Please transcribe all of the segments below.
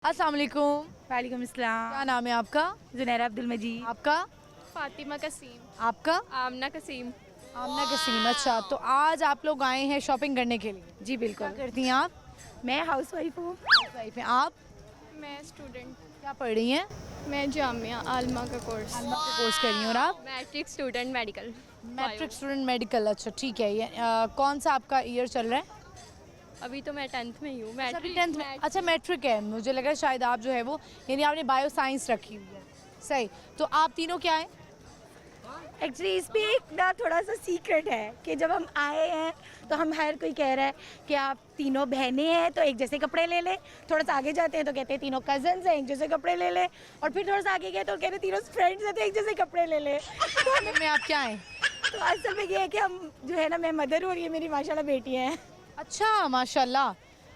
अस्सलाम वालेकुम। वालेकुम अस्सलाम। क्या नाम है आपका? ज़ुनैरा अब्दुल मजीद। आपका? फातिमा कसीम। आपका? आमना कसीम। आमना कसीम। अच्छा, तो आज आप लोग आए हैं शॉपिंग करने के लिए। जी क्या बिल्कुल। करती हैं आप? मैं हाउस वाइफ हूँ। वाइफ हैं आप? मैं स्टूडेंट। क्या पढ़ रही हैं? मैं जामिया आलमा का कोर्स। आलमा का कोर्स कर रही हैं और आप? Matric student medical. Matric student medical. अच्छा ठीक है। ये कौन सा आपका ईयर चल रहा है? अभी तो मैं 10th में ही हूँ। अभी मैट्रिक 10th में। अच्छा मैट्रिक है, मुझे लगा शायद आप जो है वो यानी आपने बायो साइंस रखी हुई है। सही, तो आप तीनों क्या हैं? एक्चुअली इसमें एक ना थोड़ा सा सीक्रेट है कि जब हम आए हैं तो हम हर कोई कह रहा है कि आप तीनों बहनें हैं तो एक जैसे कपड़े ले ले। थोड़ा सा आगे जाते हैं तो कहते हैं तीनों कजन्स हैं एक जैसे कपड़े ले ले। और फिर थोड़ा सा आगे गए तो कहते हैं तीनों फ्रेंड्स हैं तो एक जैसे कपड़े ले ले। तो में आप क्या हैं? तो असल में ये है कि हम जो है ना, मैं मदर हूँ और ये मेरी माशाल्लाह बेटियाँ हैं। अच्छा माशाल्लाह।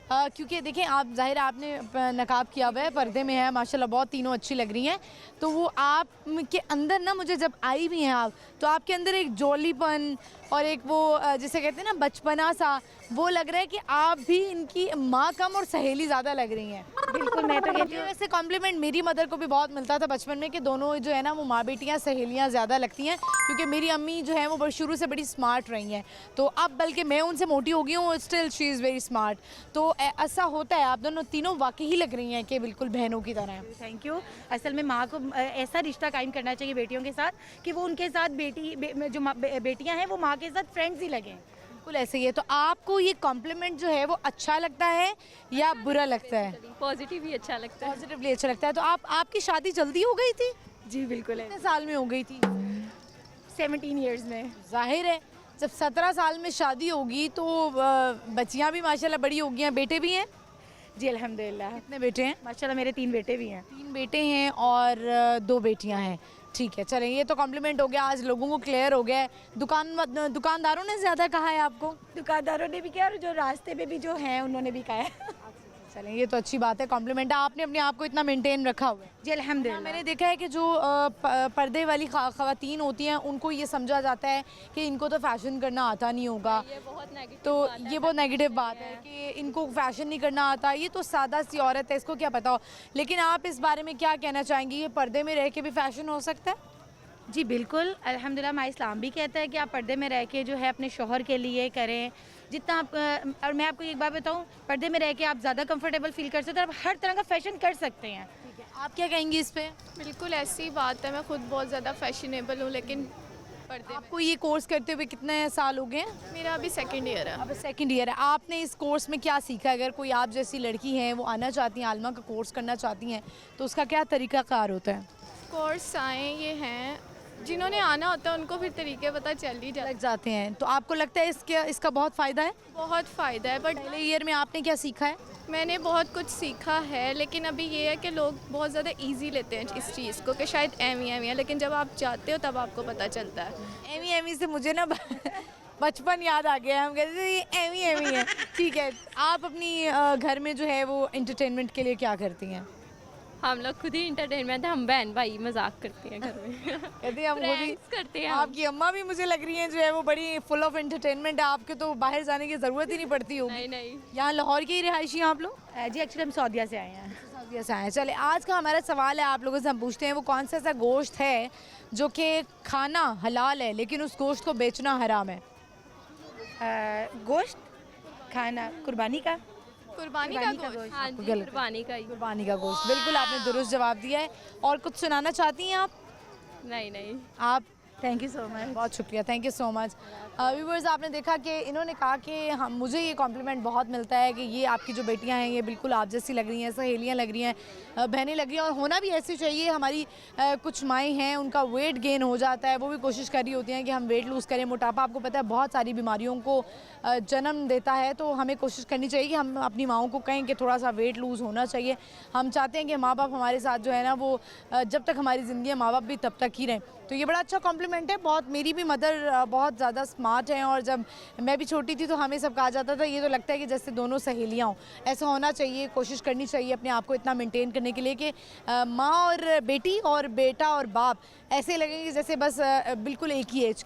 क्योंकि देखें आप ज़ाहिर आपने नकाब किया हुआ है, पर्दे में है माशाल्लाह, बहुत तीनों अच्छी लग रही हैं। तो वो आप के अंदर ना, मुझे जब आई भी हैं आप, तो आपके अंदर एक जोलीपन और एक वो जिसे कहते हैं ना बचपना सा, वो लग रहा है कि आप भी इनकी माँ कम और सहेली ज़्यादा लग रही हैं। बिल्कुल, मैं तो कहती हूँ वैसे कॉम्प्लीमेंट मेरी मदर को भी बहुत मिलता था बचपन में कि दोनों जो है ना वो माँ बेटियाँ सहेलियाँ ज़्यादा लगती हैं, क्योंकि मेरी अम्मी जो है वो शुरू से बड़ी स्मार्ट रही हैं। तो अब बल्कि मैं उनसे मोटी हो गई हूँ, still she is very smart. तो ऐसा होता है, आप दोनों तीनों वाकई ही लग रही हैं कि बिल्कुल बहनों की तरह हैं। Thank you. असल में माँ को ऐसा रिश्ता कायम करना चाहिए बेटियों के साथ कि वो उनके साथ जो बेटियाँ हैं वो माँ के साथ फ्रेंड्स ही लगें। बिल्कुल ऐसे ही है। तो आपको ये कॉम्प्लीमेंट जो है वो अच्छा लगता है या बुरा लगता है? पॉजिटिव ही अच्छा लगता है। पॉजिटिवली अच्छा लगता है। तो आपकी शादी जल्दी हो गई थी? जी बिल्कुल है। कितने साल में हो गई थी? 17 ईयर्स में। जाहिर है जब 17 साल में शादी होगी तो बच्चियाँ भी माशाल्लाह बड़ी हो गई हैं। बेटे भी हैं? जी अल्हम्दुलिल्लाह। कितने बेटे हैं? माशाल्लाह मेरे 3 बेटे भी हैं। 3 बेटे हैं और 2 बेटियां हैं। ठीक है, चलें, ये तो कॉम्प्लीमेंट हो गया, आज लोगों को क्लियर हो गया है। दुकानदारों ने ज़्यादा कहा है आपको? दुकानदारों ने भी किया और जो रास्ते पे भी जो हैं उन्होंने भी कहा है। चलें, ये तो अच्छी बात है, कॉम्प्लीमेंट है। आपने अपने आप को इतना मेंटेन रखा हुआ है। जी अल्हम्दुलिल्लाह। मैंने देखा है कि जो पर्दे वाली खवातीन होती हैं उनको ये समझा जाता है कि इनको तो फैशन करना आता नहीं होगा। ये बहुत नेगेटिव तो बात है। ये बहुत नेगेटिव बात है कि इनको फैशन नहीं करना आता, ये तो सादा सी औरत है, इसको क्या पता हो। लेकिन आप इस बारे में क्या कहना चाहेंगी, ये पर्दे में रह के भी फैशन हो सकता है? जी बिल्कुल, अल्हम्दुलिल्लाह हमारा इस्लाम भी कहता है कि आप पर्दे में रह के जो है अपने शौहर के लिए करें जितना आप। और मैं आपको एक बात बताऊं, पर्दे में रह के आप ज़्यादा कंफर्टेबल फील कर सकते हैं, आप हर तरह का फैशन कर सकते हैं। ठीक है, आप क्या कहेंगी इस पे? बिल्कुल ऐसी बात है। मैं खुद बहुत ज़्यादा फैशनेबल हूँ लेकिन पर्दे में। आपको ये कोर्स करते हुए कितने साल हो गए हैं? मेरा अभी 2nd ईयर है। अब 2nd ईयर है। आपने इस कोर्स में क्या सीखा? अगर कोई आप जैसी लड़की हैं वो आना चाहती हैं, आलमा का कोर्स करना चाहती हैं, तो उसका क्या तरीक़ाकार होता है? कोर्स आए ये हैं, जिन्होंने आना होता है उनको फिर तरीके पता चल ही लग जाते हैं। तो आपको लगता है इसका बहुत फ़ायदा है? बहुत फ़ायदा है। बट पहले ईयर में आपने क्या सीखा है? मैंने बहुत कुछ सीखा है, लेकिन अभी ये है कि लोग बहुत ज़्यादा इजी लेते हैं इस चीज़ को कि शायद एमी है, लेकिन जब आप जाते हो तब आपको पता चलता है। एमी से मुझे ना बचपन याद आ गया। हम कहते थे ये एमी है। ठीक है, आप अपनी घर में जो है वो एंटरटेनमेंट के लिए क्या करती हैं? हम लोग खुद ही इंटरटेनमेंट, हम बहन भाई मजाक करते हैं घर में। कहते हैं हम खुद ही Pranks करते हैं हम। आपकी अम्मा भी मुझे लग रही हैं जो है वो बड़ी फुल ऑफ एंटरटेनमेंट है, आपके तो बाहर जाने की ज़रूरत ही नहीं पड़ती होगी। नहीं नहीं। यहाँ लाहौर के ही रिहायशी हैं आप लोग? जी एक्चुअली हम सऊदीया से आए हैं। सऊदीया से आए हैं। चले, आज का हमारा सवाल है, आप लोगों से हम पूछते हैं वो कौन सा ऐसा गोश्त है जो कि खाना हलाल है लेकिन उस गोश्त को बेचना हराम है? गोश्त खाना कुर्बानी का। कुर्बानी का कुर्बानी का गोश्त। गोश्त। हाँ जी, गलत है। कुर्बानी का ही। कुर्बानी का गोश्त, बिल्कुल आपने दुरुस्त जवाब दिया है। और कुछ सुनाना चाहती हैं आप? नहीं नहीं। आप? Thank you so much. बहुत शुक्रिया, thank you so much. Viewers, आपने देखा कि इन्होंने कहा कि हम मुझे ये कॉम्प्लीमेंट बहुत मिलता है कि ये आपकी जो बेटियां हैं ये बिल्कुल आप जैसी लग रही हैं, सहेलियां लग रही हैं, बहनें लग रही हैं, और होना भी ऐसे चाहिए। हमारी कुछ माएँ हैं उनका वेट गेन हो जाता है, वो भी कोशिश कर रही होती हैं कि हम वेट लूज़ करें। मोटापा आपको पता है बहुत सारी बीमारियों को जन्म देता है, तो हमें कोशिश करनी चाहिए कि हम अपनी माँओं को कहें कि थोड़ा सा वेट लूज़ होना चाहिए। हम चाहते हैं कि माँ बाप हमारे साथ जो है ना वो जब तक हमारी ज़िंदगी है माँ बाप भी तब तक ही रहें। तो ये बड़ा अच्छा कॉम्प्लीमेंट है। बहुत, मेरी भी मदर बहुत ज़्यादा स्मार्ट हैं, और जब मैं भी छोटी थी तो हमें सब कहा जाता था ये तो लगता है कि जैसे दोनों सहेलियाँ हों। ऐसा होना चाहिए, कोशिश करनी चाहिए अपने आप को इतना मेंटेन करने के लिए कि माँ और बेटी और बेटा और बाप ऐसे लगेंगे जैसे बस बिल्कुल एक ही एज